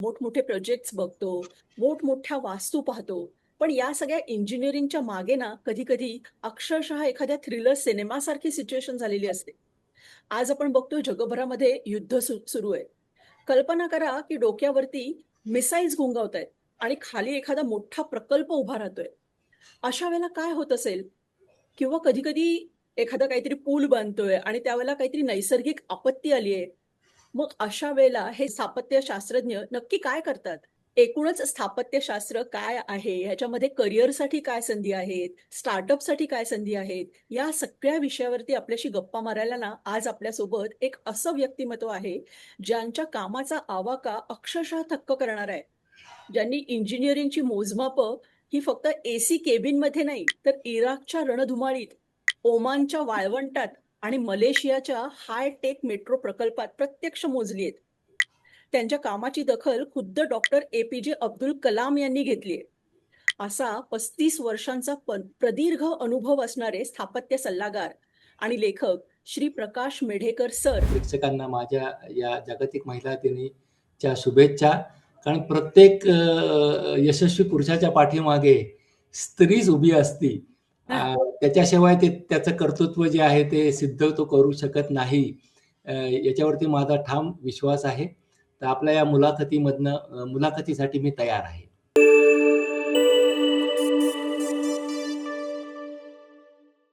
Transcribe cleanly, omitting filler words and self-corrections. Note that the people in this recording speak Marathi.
मोठमोठे प्रोजेक्ट्स बघतो, मोठमोठ्या वास्तू पाहतो. पण या सगळ्या इंजिनिअरिंगच्या मागे ना, कधी-कधी अक्षरशः एखाद्या थ्रिलर सिनेमासारखी सिच्युएशन झालेली असते. आज आपण बघतोय जगभरामध्ये युद्ध सुरू आहे. कल्पना करा, की डोक्यावरती मिसाईल्स घुंगावतायत आणि खाली एखादा मोठा प्रकल्प उभा राहतोय. अशा वेळेला काय होत असेल? किंवा कधी-कधी एखादा काहीतरी पूल बांधतोय आणि त्यावेळेला काहीतरी नैसर्गिक आपत्ती आली आहे. मग अशा वेळेला हे स्थापत्यशास्त्रज्ञ नक्की काय करतात? एकूणच स्थापत्यशास्त्र काय आहे? ह्याच्यामध्ये करिअरसाठी काय संधी आहेत? स्टार्टअपसाठी काय संधी आहेत? या सगळ्या विषयावरती आपल्याशी गप्पा मारायला ना, आज आपल्यासोबत एक असं व्यक्तिमत्व आहे, ज्यांच्या कामाचा आवाका अक्षरशः थक्क करणारा आहे. ज्यांनी इंजिनिअरिंगची मोजमापं ही फक्त एसी केबिनमध्ये नाही, तर इराकच्या रणधुमाळीत, ओमानच्या वाळवंटात आणि मलेशियाच्या हाय-टेक मेट्रो प्रकल्पात प्रत्यक्ष मोजली आहेत. त्यांच्या कामाची दखल खुद्द डॉक्टर ए-पी-जे अब्दुल कलाम यांनी घेतली आहे. असा 35 वर्षांचा प्रदीर्घ अनुभव असणारे स्थापत्य सल्लागार आणि लेखक श्री प्रकाश मेढेकर सर. प्रेक्षकांना माझ्या या जागतिक महिला दिनीच्या शुभेच्छा. कारण प्रत्येक यशस्वी पुरुषाच्या पाठीमागे स्त्रीच उभी असती. त्याच्याशिवाय त्याचं कर्तृत्व जे आहे ते सिद्ध तो करू शकत नाही. याच्यावरती माझा ठाम विश्वास आहे. तर आपल्या या मुलाखतीसाठी मी तयार आहे.